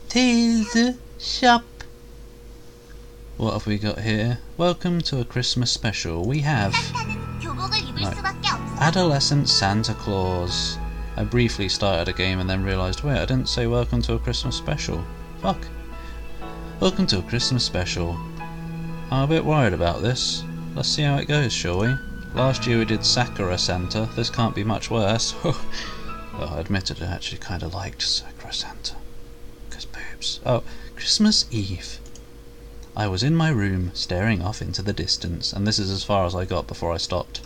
Tis shop. What have we got here? Welcome to a Christmas special. We have Adolescent Santa Claus. I briefly started a game and then realised, wait, I didn't say welcome to a Christmas special. Fuck. Welcome to a Christmas special. I'm a bit worried about this. Let's see how it goes, shall we? Last year we did Sakura Santa. This can't be much worse. Well, I admitted I actually kind of liked Sakura Santa. Because boobs. Oh, Christmas Eve. I was in my room, staring off into the distance, and this is as far as I got before I stopped.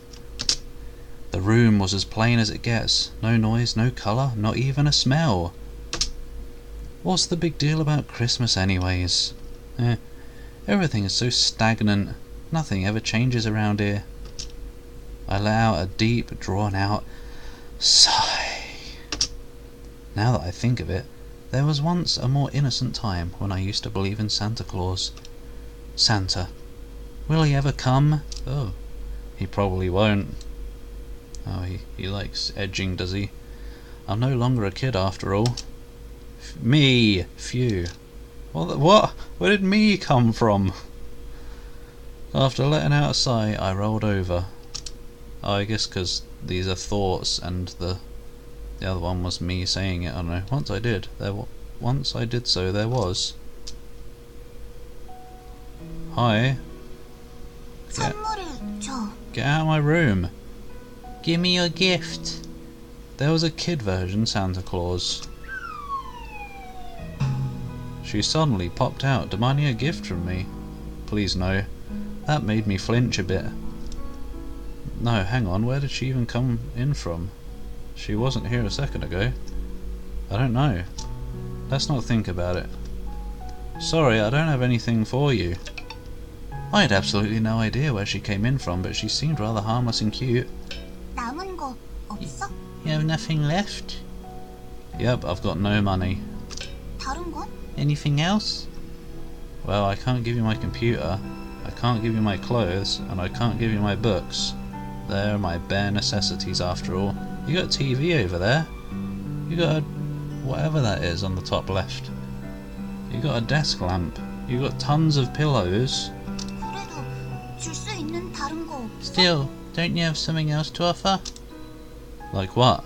The room was as plain as it gets. No noise, no colour, not even a smell. What's the big deal about Christmas anyways? Everything is so stagnant. Nothing ever changes around here. I let out a deep, drawn-out sigh. Now that I think of it, there was once a more innocent time when I used to believe in Santa Claus. Santa. Will he ever come? Oh, he probably won't. Oh, he likes edging, does he? I'm no longer a kid after all. Me! Phew. What? Where did me come from? After letting out a sigh, I rolled over. Oh, I guess because these are thoughts and the other one was me saying it. I don't know. Once I did so, there was. Hi. Get out of my room. Give me your gift. There was a kid version Santa Claus. She suddenly popped out, demanding a gift from me. Please no. That made me flinch a bit. No, hang on, where did she even come in from? She wasn't here a second ago. I don't know. Let's not think about it. Sorry, I don't have anything for you. I had absolutely no idea where she came in from, but she seemed rather harmless and cute. You have nothing left? Yep, I've got no money. Anything else? Well, I can't give you my computer, I can't give you my clothes, and I can't give you my books. They're my bare necessities after all. You got a TV over there. You got a whatever that is on the top left. You got a desk lamp. You got tons of pillows. Still, don't you have something else to offer? Like what?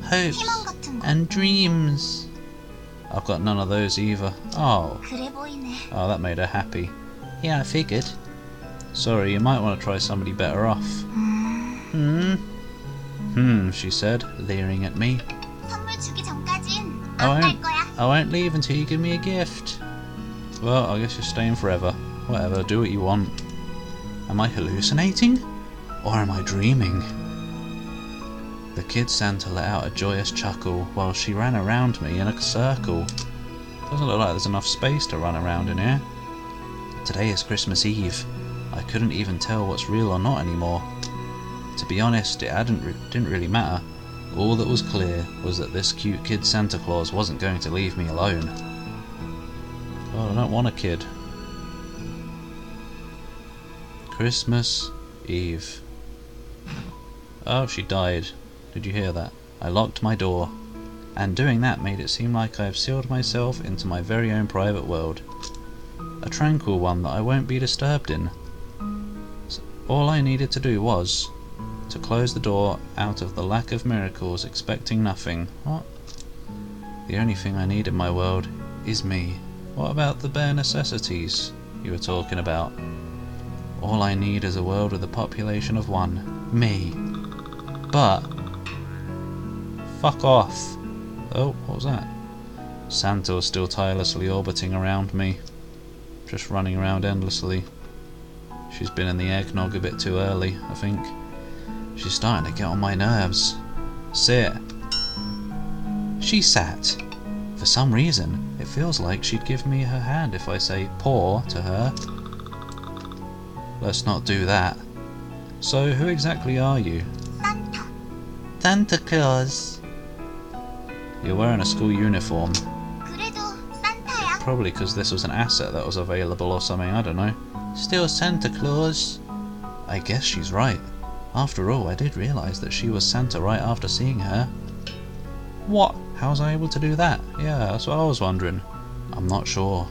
Hopes and dreams. I've got none of those either. Oh, that made her happy. Yeah, I figured. Sorry, you might want to try somebody better off. She said, leering at me. I won't leave until you give me a gift. Well, I guess you're staying forever. Whatever, do what you want. Am I hallucinating? Or am I dreaming? The kid Santa let out a joyous chuckle while she ran around me in a circle. Doesn't look like there's enough space to run around in here. Today is Christmas Eve. I couldn't even tell what's real or not anymore. To be honest, it didn't really matter. All that was clear was that this cute kid Santa Claus wasn't going to leave me alone. Oh, I don't want a kid. Christmas Eve. Oh, she died. Did you hear that? I locked my door. And doing that made it seem like I have sealed myself into my very own private world. A tranquil one that I won't be disturbed in. So all I needed to do was to close the door out of the lack of miracles, expecting nothing. What? The only thing I need in my world is me. What about the bare necessities you were talking about? All I need is a world with a population of 1. Me. But fuck off. Oh, what was that? Santa was still tirelessly orbiting around me. Just running around endlessly. She's been in the eggnog a bit too early, I think. She's starting to get on my nerves. Sit. She sat. For some reason, it feels like she'd give me her hand if I say paw to her. Let's not do that. So, who exactly are you? Santa Claus. You're wearing a school uniform. Probably because this was an asset that was available or something, I don't know. Still Santa Claus. I guess she's right. After all, I did realise that she was Santa right after seeing her. What How was I able to do that? Yeah, that's what I was wondering. I'm not sure.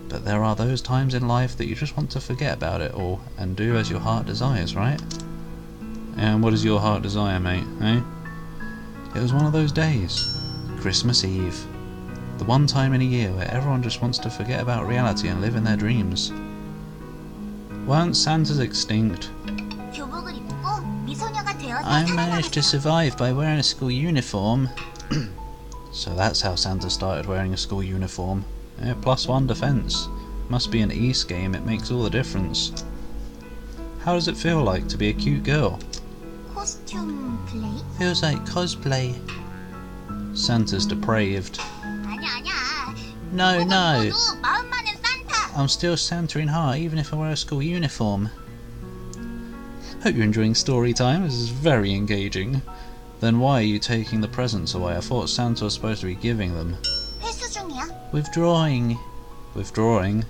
But there are those times in life that you just want to forget about it all and do as your heart desires, right? And what does your heart desire, mate, eh? It was one of those days. Christmas Eve. The one time in a year where everyone just wants to forget about reality and live in their dreams. Weren't Santas extinct? I managed to survive by wearing a school uniform. So that's how Santa started wearing a school uniform. Yeah, +1 defense. Must be an East game, it makes all the difference. How does it feel like to be a cute girl? Costume play? Feels like cosplay. Santa's depraved. No, no. I'm still Santa in heart, even if I wear a school uniform. Hope you're enjoying story time, this is very engaging. Then why are you taking the presents away? I thought Santa was supposed to be giving them. Withdrawing. Withdrawing?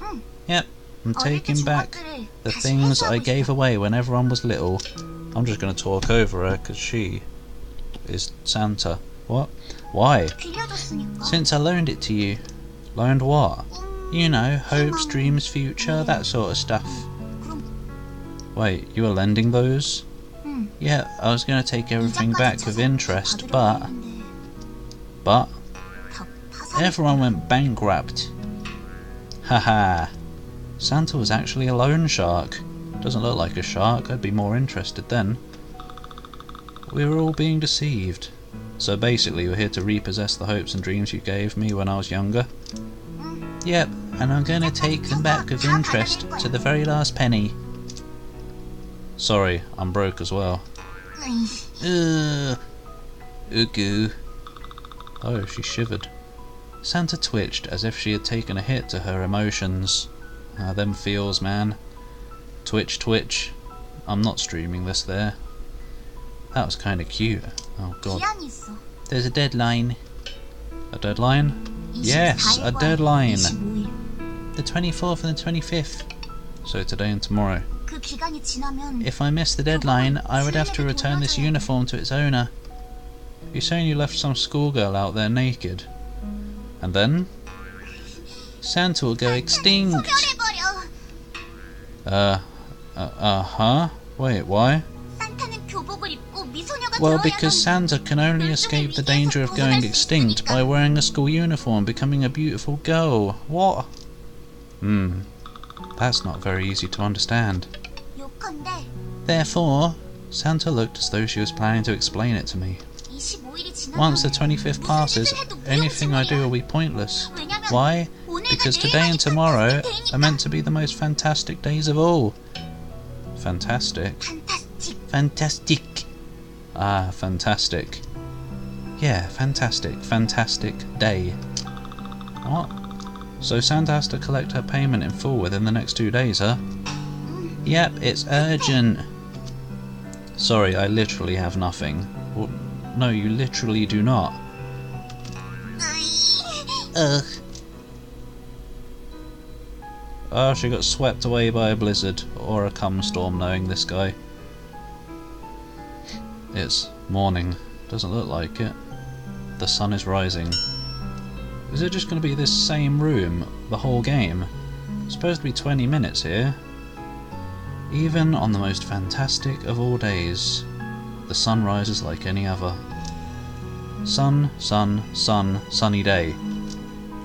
Yep, I'm taking back the things I gave away when everyone was little. I'm just going to talk over her because she is Santa. What? Why? Since I loaned it to you. Loaned what? You know, hopes, dreams, future, that sort of stuff. Wait, you were lending those? Yeah, I was going to take everything back with interest, but everyone went bankrupt. Haha. Santa was actually a loan shark. Doesn't look like a shark, I'd be more interested then. We were all being deceived. So basically you're here to repossess the hopes and dreams you gave me when I was younger? Yep, and I'm gonna take them back with interest to the very last penny. Sorry, I'm broke as well. Ugu. Oh, she shivered. Santa twitched as if she had taken a hit to her emotions. Them feels, man. Twitch, twitch. I'm not streaming this there. That was kinda cute. Oh god. There's a deadline. A deadline? Yes, a deadline! The 24th and the 25th. So today and tomorrow. If I miss the deadline, I would have to return this uniform to its owner. You're saying you left some schoolgirl out there naked? And then? Santa will go extinct! Huh? Wait, why? Well, because Santa can only escape the danger of going extinct by wearing a school uniform, becoming a beautiful girl. What? That's not very easy to understand. Therefore, Santa looked as though she was planning to explain it to me. Once the 25th passes, anything I do will be pointless. Why? Because today and tomorrow are meant to be the most fantastic days of all. Fantastic? Fantastic. Ah, fantastic. Yeah, fantastic. Fantastic day. What? So Santa has to collect her payment in full within the next 2 days, huh? Yep, it's urgent. Sorry, I literally have nothing. Well, no, you literally do not. Ugh. Oh, she got swept away by a blizzard, or a cum storm, knowing this guy. It's morning. Doesn't look like it. The sun is rising. Is it just going to be this same room the whole game? It's supposed to be 20 minutes here. Even on the most fantastic of all days, the sun rises like any other. Sun, sun, sun, sunny day.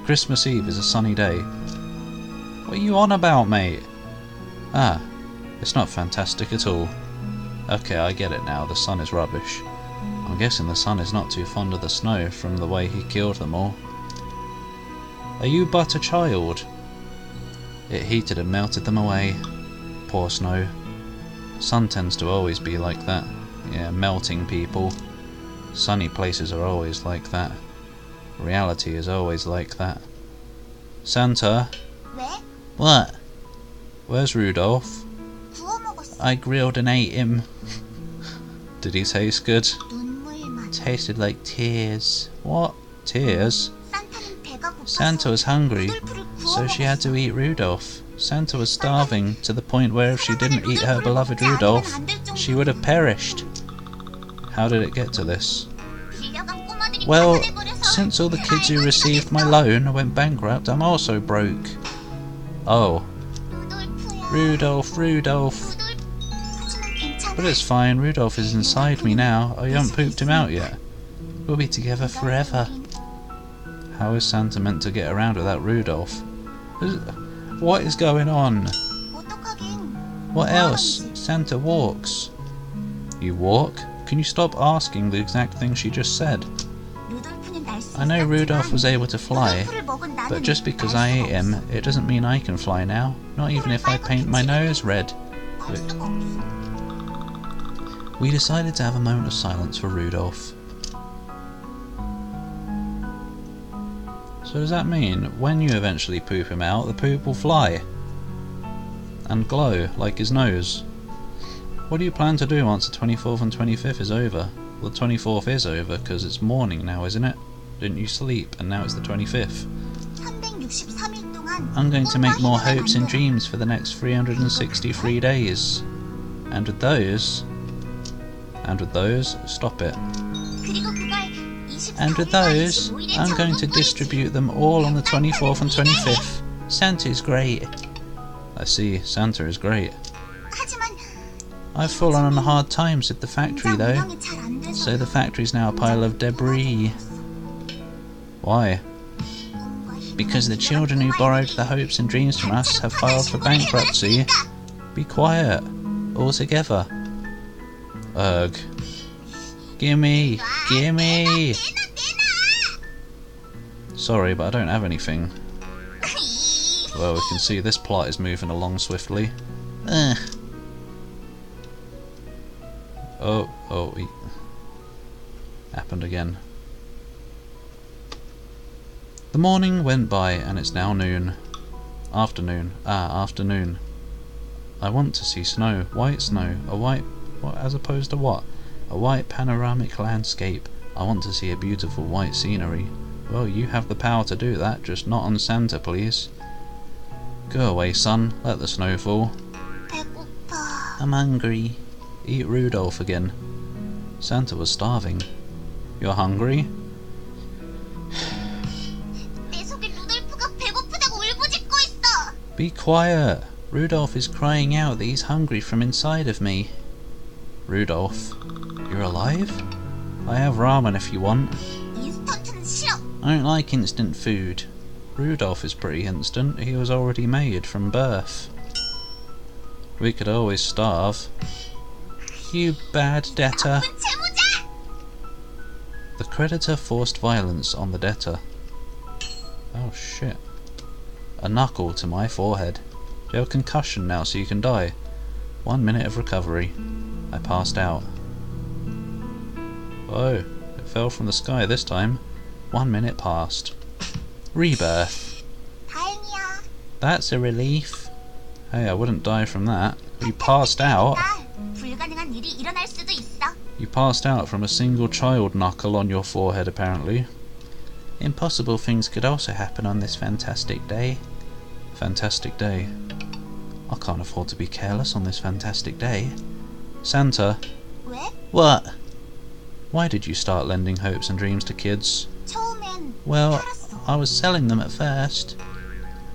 Christmas Eve is a sunny day. What are you on about, mate? Ah, it's not fantastic at all. Okay, I get it now, the sun is rubbish. I'm guessing the sun is not too fond of the snow from the way he killed them all. Are you but a child? It heated and melted them away. Poor snow. Sun tends to always be like that. Yeah, melting people. Sunny places are always like that. Reality is always like that. Santa? What? Where's Rudolph? I grilled and ate him. Did he taste good? Tasted like tears. What? Tears? Santa was hungry, so she had to eat Rudolph. Santa was starving to the point where if she didn't eat her beloved Rudolph, she would have perished. How did it get to this? Well, since all the kids who received my loan went bankrupt, I'm also broke. Oh. Rudolph, Rudolph. But it's fine, Rudolph is inside me now. I haven't pooped him out yet. We'll be together forever. How is Santa meant to get around without Rudolph? What is going on? What else? Santa walks. You walk? Can you stop asking the exact thing she just said? I know Rudolph was able to fly, but just because I ate him, it doesn't mean I can fly now. Not even if I paint my nose red. We decided to have a moment of silence for Rudolph. So does that mean, when you eventually poop him out, the poop will fly? And glow, like his nose? What do you plan to do once the 24th and 25th is over? Well, the 24th is over, because it's morning now, isn't it? Didn't you sleep, and now it's the 25th? I'm going to make more hopes and dreams for the next 363 days. And with those, stop it. And with those, I'm going to distribute them all on the 24th and 25th. Santa's great. I see, Santa is great. I've fallen on hard times with the factory though, so the factory's now a pile of debris. Why? Because the children who borrowed the hopes and dreams from us have filed for bankruptcy. Be quiet, all together. Ugh. Gimme! Gimme! Sorry, but I don't have anything. Well, we can see this plot is moving along swiftly. Ugh. Oh, happened again. The morning went by and it's now noon. Afternoon. Afternoon. I want to see snow. White snow. A white... what, as opposed to what? A white panoramic landscape. I want to see a beautiful white scenery. Well, you have the power to do that, just not on Santa, please. Go away, son. Let the snow fall. I'm hungry. Eat Rudolph again. Santa was starving. You're hungry? Be quiet! Rudolph is crying out that he's hungry from inside of me. Rudolph, you're alive? I have ramen if you want. I don't like instant food. Rudolph is pretty instant. He was already made from birth. We could always starve. You bad debtor. The creditor forced violence on the debtor. Oh shit. A knuckle to my forehead. You have a concussion now, so you can die. 1 minute of recovery. I passed out. Oh, it fell from the sky this time. 1 minute passed. Rebirth. That's a relief. Hey, I wouldn't die from that. You passed out. You passed out from a single child knuckle on your forehead, apparently. Impossible things could also happen on this fantastic day. Fantastic day. I can't afford to be careless on this fantastic day. Santa. What? Why did you start lending hopes and dreams to kids? Well, I was selling them at first.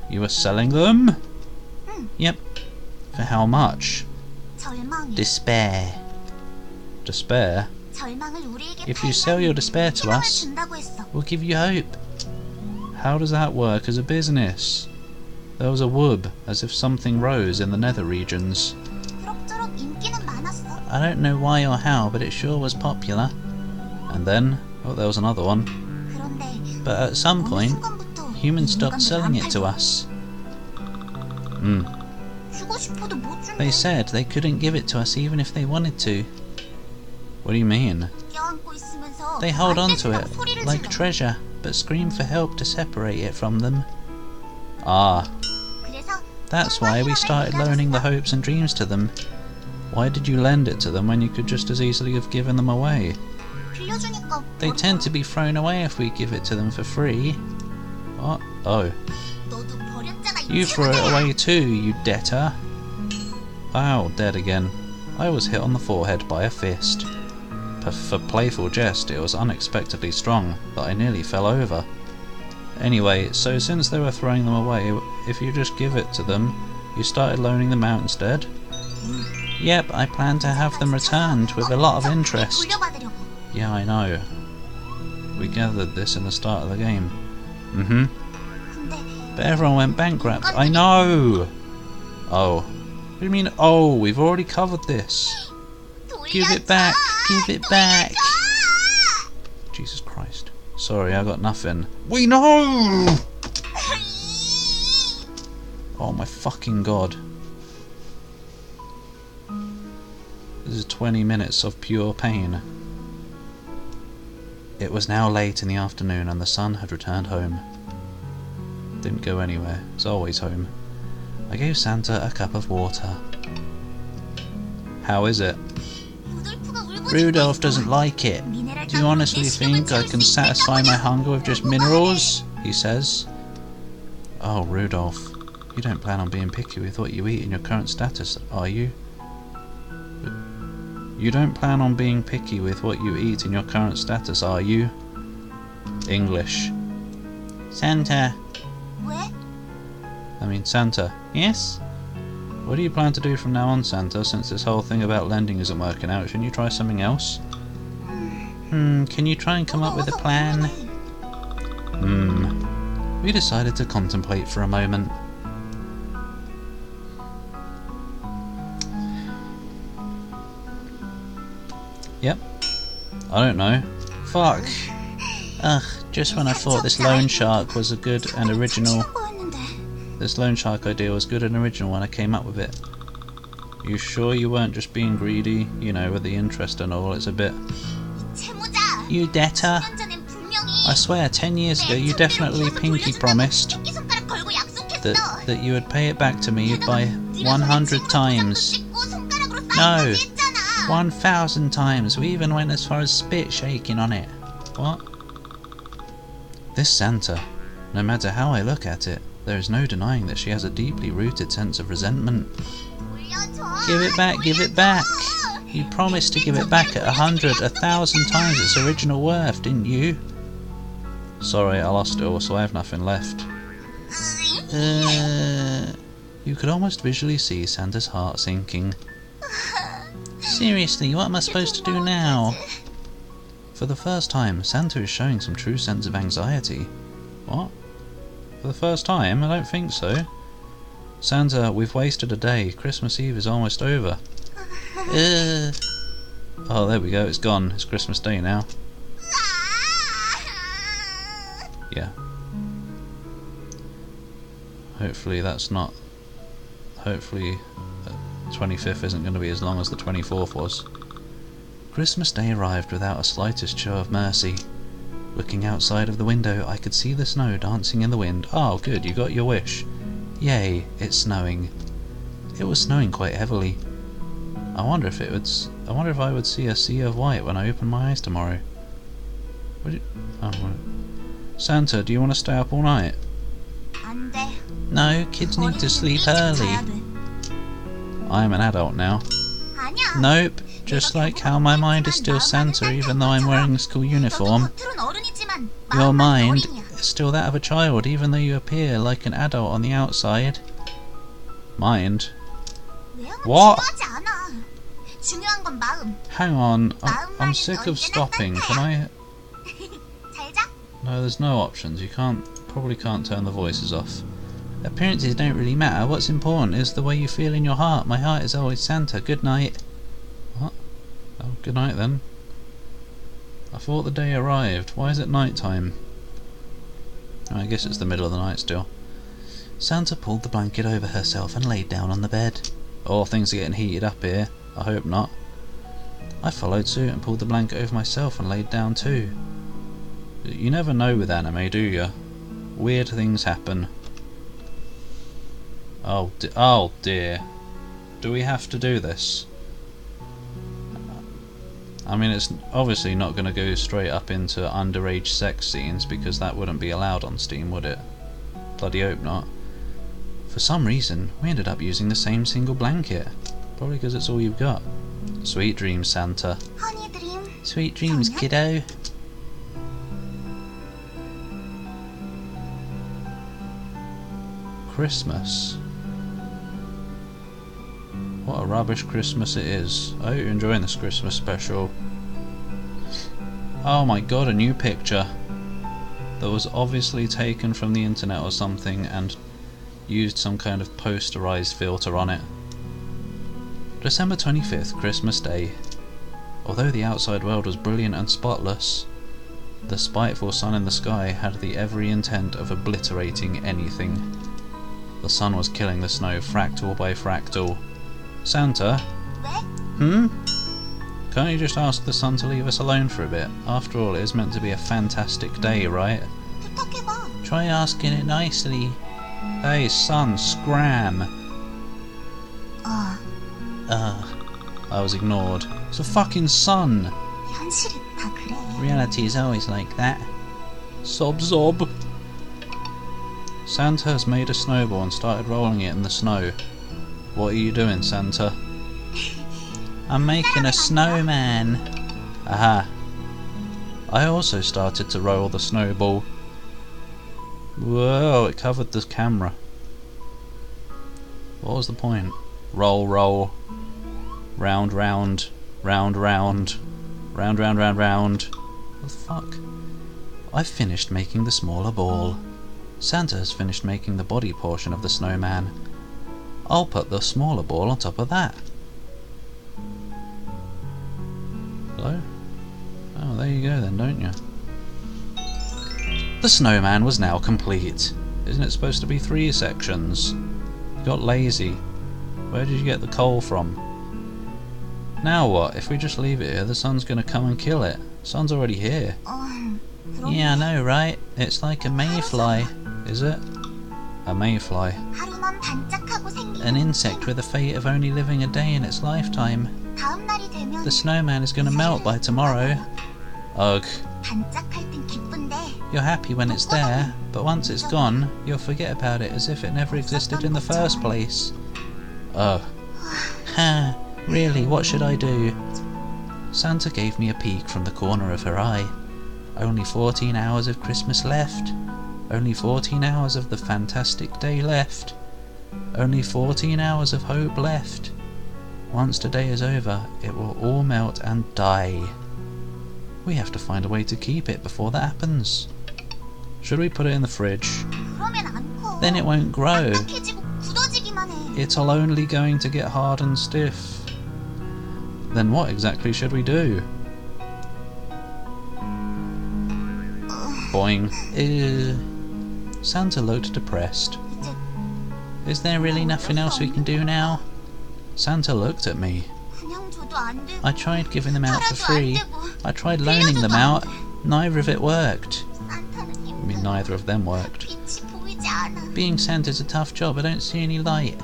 You were selling them? Yep. For how much? Despair. Despair? If you sell your despair to us, we'll give you hope. How does that work as a business? There was a whoop, as if something rose in the nether regions. I don't know why or how, but it sure was popular. And then, oh, there was another one. But at some point, humans stopped selling it to us. They said they couldn't give it to us even if they wanted to. What do you mean? They hold on to it, like treasure, but scream for help to separate it from them. Ah. That's why we started loaning the hopes and dreams to them. Why did you lend it to them when you could just as easily have given them away? They tend to be thrown away if we give it to them for free. What? Oh. You threw it away too, you debtor. Wow, dead again. I was hit on the forehead by a fist. For playful jest, it was unexpectedly strong, that I nearly fell over. Anyway, so since they were throwing them away, if you just give it to them, you started loaning them out instead? Yep, I plan to have them returned with a lot of interest. Yeah, I know. We gathered this in the start of the game. But everyone went bankrupt. I know! Oh. What do you mean, oh? We've already covered this. Give it back! Give it back! Jesus Christ. Sorry, I got nothing. We know! Oh my fucking god. This is 20 minutes of pure pain. It was now late in the afternoon and the sun had returned home. Didn't go anywhere, it's always home. I gave Santa a cup of water. How is it? Rudolph doesn't like it. Do you honestly think I can satisfy my hunger with just minerals? He says. Oh, Rudolph, you don't plan on being picky with what you eat in your current status, are you? You don't plan on being picky with what you eat in your current status, are you? English. Santa. What? I mean Santa. Yes? What do you plan to do from now on, Santa, since this whole thing about lending isn't working out? Shouldn't you try something else? Can you try and come up with a plan? We decided to contemplate for a moment. Yep. I don't know. Fuck. Ugh, just when I thought this loan shark was a good and original... This loan shark idea was good and original when I came up with it. You sure you weren't just being greedy? You know, with the interest and all, it's a bit... You debtor! I swear, 10 years ago you definitely pinky promised that you would pay it back to me by 100 times. No! 1,000 times. We even went as far as spit shaking on it. What? This Santa, no matter how I look at it, there is no denying that she has a deeply rooted sense of resentment. Give it back, give it back! You promised to give it back at 100, 1,000 times its original worth, didn't you? Sorry, I lost it all, so I have nothing left. You could almost visually see Santa's heart sinking. Seriously, what am I supposed to do now? For the first time, Santa is showing some true sense of anxiety. What? For the first time? I don't think so. Santa, we've wasted a day. Christmas Eve is almost over. Oh, there we go, it's gone. It's Christmas Day now. Yeah. Hopefully that's not... Hopefully 25th isn't going to be as long as the 24th was. Christmas Day arrived without a slightest show of mercy. Looking outside of the window, I could see the snow dancing in the wind. Oh, good, you got your wish. Yay, it's snowing. It was snowing quite heavily. I wonder if I would see a sea of white when I open my eyes tomorrow. Santa, do you want to stay up all night? No, kids need to sleep early. I'm an adult now. Nope, just like how my mind is still Santa even though I'm wearing a school uniform. Your mind is still that of a child even though you appear like an adult on the outside. Mind? What? Hang on, I'm sick of stopping. Can I... No, there's no options. You probably can't turn the voices off. Appearances don't really matter. What's important is the way you feel in your heart. My heart is always Santa. Good night. What? Oh, good night then. I thought the day arrived. Why is it night time? Oh, I guess it's the middle of the night still. Santa pulled the blanket over herself and laid down on the bed. Oh, things are getting heated up here. I hope not. I followed suit and pulled the blanket over myself and laid down too. You never know with anime, do you? Weird things happen. Oh dear. Do we have to do this? I mean, it's obviously not going to go straight up into underage sex scenes because that wouldn't be allowed on Steam, would it? Bloody hope not. For some reason, we ended up using the same single blanket. Probably because it's all you've got. Sweet dreams, Santa. Sweet dreams, kiddo. Christmas. What a rubbish Christmas it is. I hope you're enjoying this Christmas special. Oh my god, a new picture that was obviously taken from the internet or something and used some kind of posterized filter on it. December 25th, Christmas Day. Although the outside world was brilliant and spotless, the spiteful sun in the sky had the every intent of obliterating anything. The sun was killing the snow fractal by fractal. Santa? Can't you just ask the sun to leave us alone for a bit? After all, it is meant to be a fantastic day, right? Try asking it nicely. Hey, sun, scram! I was ignored. It's a fucking sun! Reality is always like that. Sob zob. Santa has made a snowball and started rolling it in the snow. What are you doing, Santa? I'm making a snowman. Aha. I also started to roll the snowball. Whoa, it covered the camera. What was the point? Roll, roll. Round, round. Round, round. Round, round, round, round. What the fuck? I've finished making the smaller ball. Santa has finished making the body portion of the snowman. I'll put the smaller ball on top of that. Hello? Oh, there you go then, don't you? The snowman was now complete. Isn't it supposed to be 3 sections? You got lazy. Where did you get the coal from? Now what? If we just leave it here, the sun's gonna come and kill it. Sun's already here. Yeah, I know, right? It's like a mayfly. Is it? A mayfly. An insect with a fate of only living a day in its lifetime. The snowman is gonna melt by tomorrow. Ugh. You're happy when it's there, but once it's gone, you'll forget about it as if it never existed in the first place. Ugh. Ha! Really, what should I do? Santa gave me a peek from the corner of her eye. Only 14 hours of Christmas left. Only 14 hours of the fantastic day left. Only 14 hours of hope left. Once today is over, it will all melt and die. We have to find a way to keep it before that happens. Should we put it in the fridge? Then it won't grow. It's only going to get hard and stiff. Then what exactly should we do? Boing. Santa looked depressed. Is there really nothing else we can do now? Santa looked at me. I tried giving them out for free. I tried loaning them out. Neither of it worked. I mean, neither of them worked. Being Santa's a tough job. I don't see any light.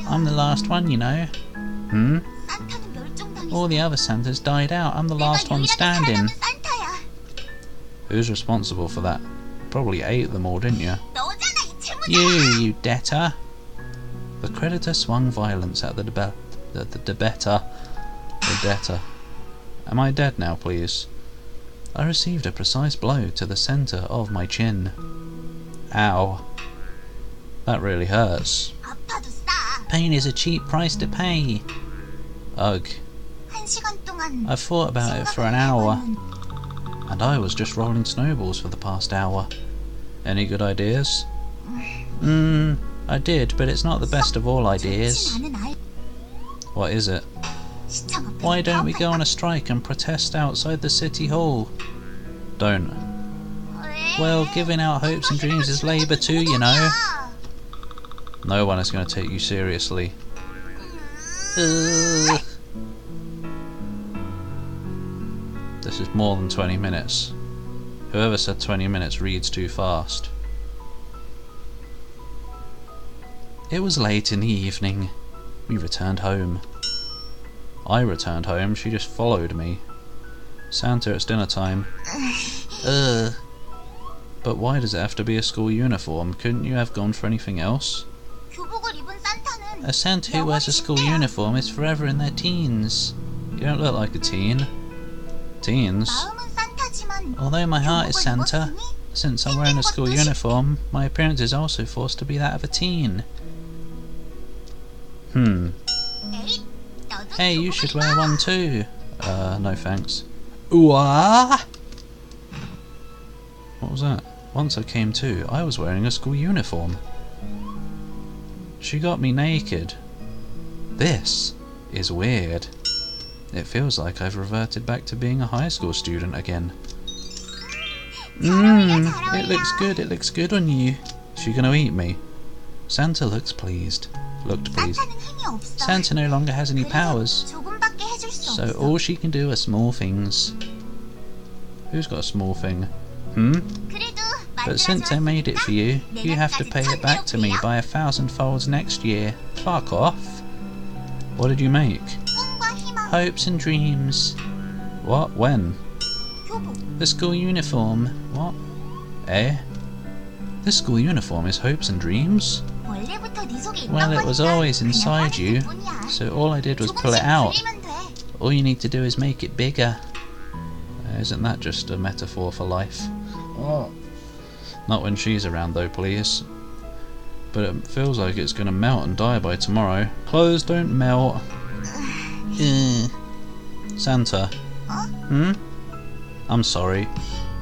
I'm the last one, you know. All the other Santas died out. I'm the last one standing. Who's responsible for that? Probably ate them all, didn't you? You debtor. The creditor swung violence at the debtor. Am I dead now, please? I received a precise blow to the centre of my chin. Ow. That really hurts. Pain is a cheap price to pay. Ugh. I've thought about it for an hour. And I was just rolling snowballs for the past hour. Any good ideas? I did, but it's not the best of all ideas. What is it? Why don't we go on a strike and protest outside the city hall? Don't. Well, giving out hopes and dreams is labour too, you know. No one is going to take you seriously. This is more than 20 minutes. Whoever said 20 minutes reads too fast. It was late in the evening. We returned home. I returned home, she just followed me. Santa, it's dinner time. But why does it have to be a school uniform? Couldn't you have gone for anything else? A Santa who wears a school uniform is forever in their teens. You don't look like a teen. Teens? 마음은 산타지만 Although my heart is 교복을 Santa, 입었으니 since I'm wearing a school uniform, my appearance is also forced to be that of a teen. 에잇, 너도 Hey, you 교복을 should 입어. wear one too. No thanks. Ooh-ah! What was that? Once I came to, I was wearing a school uniform. She got me naked. This is weird. It feels like I've reverted back to being a high school student again. It looks good on you. Is she gonna eat me? Santa looked pleased. 산타는 힘이 없어. Santa no longer has any 그래서 powers, 조금밖에 해줄 수 so 없어. all she can do are small things. Who's got a small thing? 그래도 But since I made it for you, you have to pay it back to me by 1,000 folds next year. Fuck off. What did you make? 꿈과 희망, Hopes and dreams. What? When? 교복. The school uniform. What? Eh? The school uniform is hopes and dreams? 원래부터 네 속에 있던 Well, it was 거니까 always 그냥 inside you, 꺼내는 뿐이야. so all I did was pull it 조금씩 out. 불리면 돼. All you need to do is make it bigger. Isn't that just a metaphor for life? Not when she's around though, please. But it feels like it's gonna melt and die by tomorrow. Clothes don't melt. Santa. I'm sorry.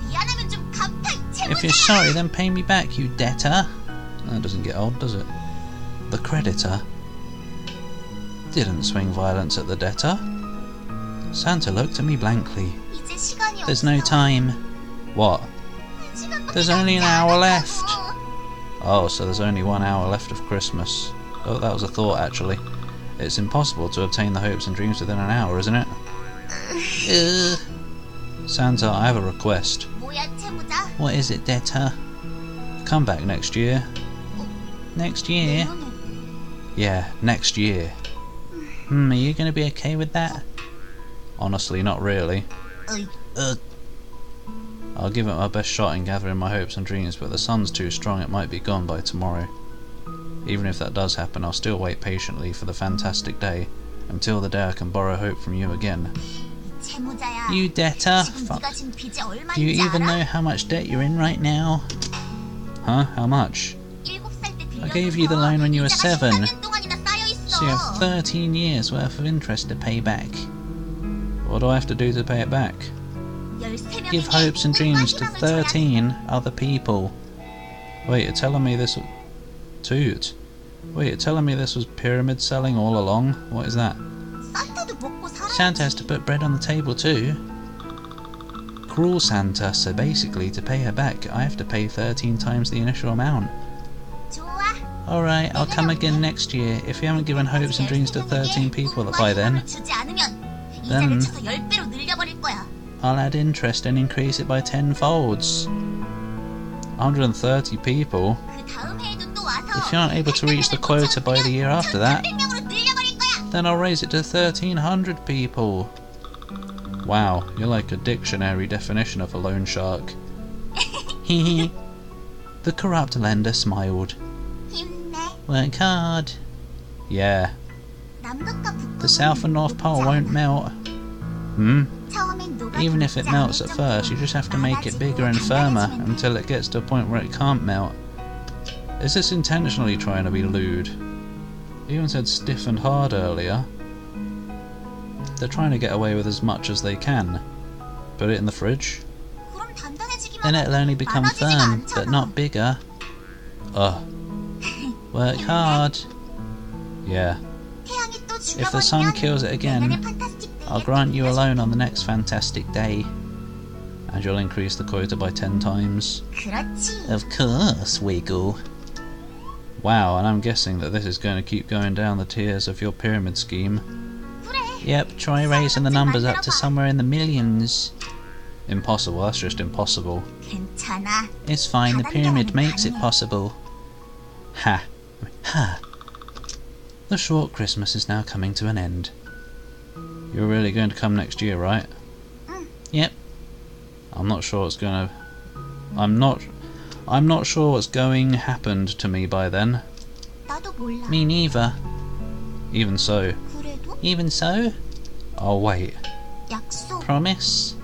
미안하면 좀 갚아, 이 If you're 채무자야. sorry, then pay me back, you debtor. That doesn't get old, does it? The creditor didn't swing violence at the debtor. Santa looked at me blankly. 이제 시간이 There's 없어. no time. What? 시간밖에 There's only an 남지 hour 않았다고. left. Oh, so there's only 1 hour left of Christmas. Oh, that was a thought, actually. It's impossible to obtain the hopes and dreams within an hour, isn't it? Santa, I have a request. 뭐야, 채무자? What is it, debtor? Come back next year. Next year? 내년에 Yeah, next year. Are you gonna be okay with that? Honestly, not really. I'll give it my best shot in gathering my hopes and dreams, but the sun's too strong, it might be gone by tomorrow. Even if that does happen, I'll still wait patiently for the fantastic day, until the day I can borrow hope from you again. 채무자야. You debtor! 지금 Fuck. 네가 지금 빚이 Do you 얼마인지 even 알아? know how much debt you're in right now? Huh? How much? 7살 때 I gave you the loan when you were 7. 13년 동안이나 쌓여 있어. So you have 13 years worth of interest to pay back. What do I have to do to pay it back? 13명에게 Give hopes and dreams to 꿈과 희망을 줘야 13 other people. Wait, you're telling me this... Toot. Wait, you're telling me this was pyramid selling all along? What is that? 산타도 먹고 살아야지. Santa has to put bread on the table too. Cruel Santa, so basically to pay her back I have to pay 13 times the initial amount. 좋아. Alright, I'll come again next year. If you haven't given hopes and dreams to 13 people by then, 주지 않으면 then 이자를 쳐서 10배로 늘려버릴 거야. I'll add interest and increase it by 10 folds. 130 people? 그 다음 해에도 또 와서 If you aren't able to reach the quota by the year after that, 1300명으로 늘려버릴 거야. then I'll raise it to 1,300 people. Wow, you're like a dictionary definition of a loan shark. Hehe. The corrupt lender smiled. 힘내. Work hard. Yeah, 남극과 북극은 the South and North Pole won't melt. 처음엔 녹아 Even if it 죽지 melts 않을 at first, you just have to make it 많아지고 bigger and firmer 단단해지면 돼. until it gets to a point where it can't melt. Is this intentionally trying to be lewd? It even said stiff and hard earlier. They're trying to get away with as much as they can. Put it in the fridge. 그럼 단단해지기만 Then it'll only become 많아지지가 firm, 않잖아. but not bigger. Ugh. Work hard. Yeah. 태양이 또 If the sun 죽어버리면 kills it again, 내년의 판타스틱 데이에 I'll grant you a 빌려줄 loan on the next fantastic day. And you'll increase the quota by 10 times. 그렇지. Of course, Wiggle. Wow, and I'm guessing that this is going to keep going down the tiers of your pyramid scheme. 그래. Yep, try raising the numbers up to somewhere in the millions. Impossible, that's just impossible. 괜찮아. It's fine, the pyramid makes it possible. Ha. Ha. The short Christmas is now coming to an end. You're really going to come next year, right? Yep. I'm not sure what's gonna... I'm not sure what's going happened to me by then. 나도 몰라. Me neither. Even so. 그래도 Even so? I'll wait. 약속. Promise?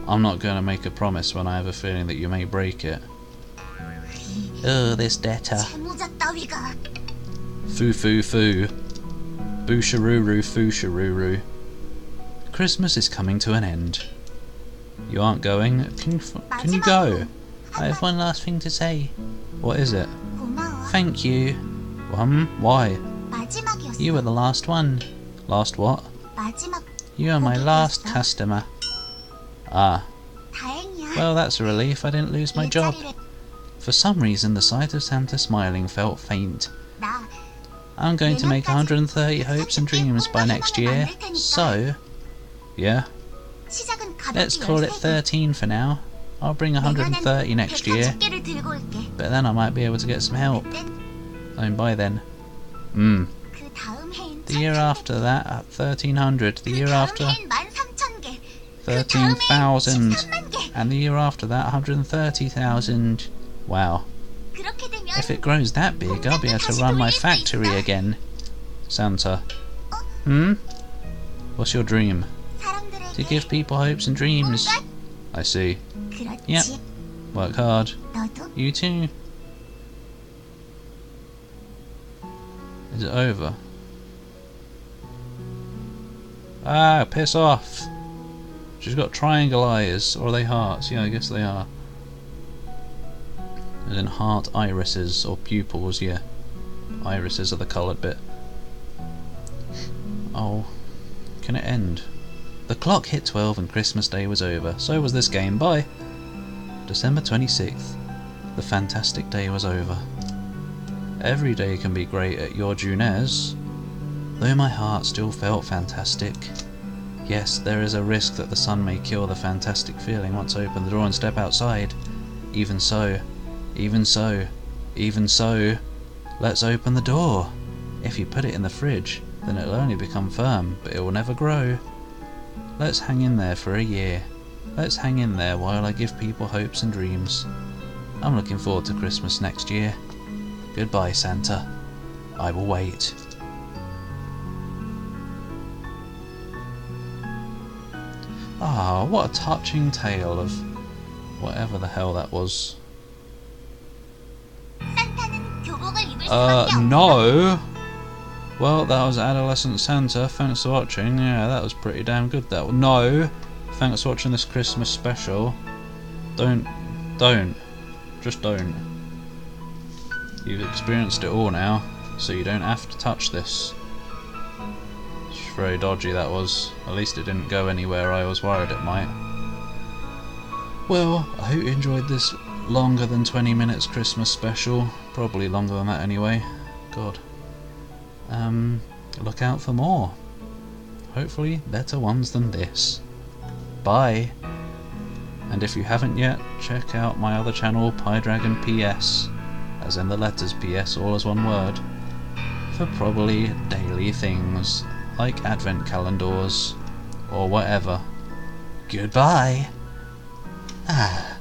I'm not going to make a promise when I have a feeling that you may break it. Oh, this debtor. 채무자 따위가. Foo foo foo. Boosharoo foo sharoo. Christmas is coming to an end. You aren't going? Can you go? I have one last thing to say. What is it? 고마워. Thank you. Why? 마지막이었어. You were the last one. Last what? 마지막. You are my last 고객이었어. customer. Ah. 다행이야. Well, that's a relief. I didn't lose my job. 일자리를- For some reason, the sight of Santa smiling felt faint. 나 I'm going to make 130 hopes and dreams by next year. So, yeah, 시작은 가볍게 let's call it 13개. 13 for now. I'll bring 130 next year, 130개를 들고 올게. but then I might be able to get some help. 그땐 And by then, 그 다음 해엔 the year after that, 1300, the year after 13,000개. 13,000, 13개. and the year after that 130,000. Wow. 그렇게 되면 If it grows that big, I'll be able to run my factory again. Santa. What's your dream? 사람들에게 To give people hopes and dreams. 뭔가- I see. 그렇지. Yep. Work hard. 너도 You too. Is it over? Ah, piss off. She's got triangle eyes. Or are they hearts? Yeah, I guess they are. As in heart irises or pupils, yeah. Irises are the coloured bit. Oh, can it end? The clock hit 12 and Christmas Day was over. So was this game. Bye! December 26th. The fantastic day was over. Every day can be great at your Junez, though my heart still felt fantastic. Yes, there is a risk that the sun may kill the fantastic feeling once I open the door and step outside. Even so, even so, even so, let's open the door. If you put it in the fridge, then it'll only become firm, but it will never grow. Let's hang in there for a year. Let's hang in there while I give people hopes and dreams. I'm looking forward to Christmas next year. Goodbye, Santa. I will wait. Ah, what a touching tale of whatever the hell that was. 산타는 교복을 입을 수밖에 없어. No! Well, that was Adolescent Santa. Thanks for watching. Yeah, that was pretty damn good. That no! Thanks for watching this Christmas special. Don't. Just don't. You've experienced it all now, so you don't have to touch this. It's very dodgy, that was. At least it didn't go anywhere I was worried it might. Well, I hope you enjoyed this longer than 20 minutes Christmas special. Probably longer than that anyway. God. Look out for more. Hopefully better ones than this. Bye! And if you haven't yet, check out my other channel, PieDragonPS, as in the letters PS, all as one word, for probably daily things, like Advent Calendoors, or whatever. Goodbye! Ah.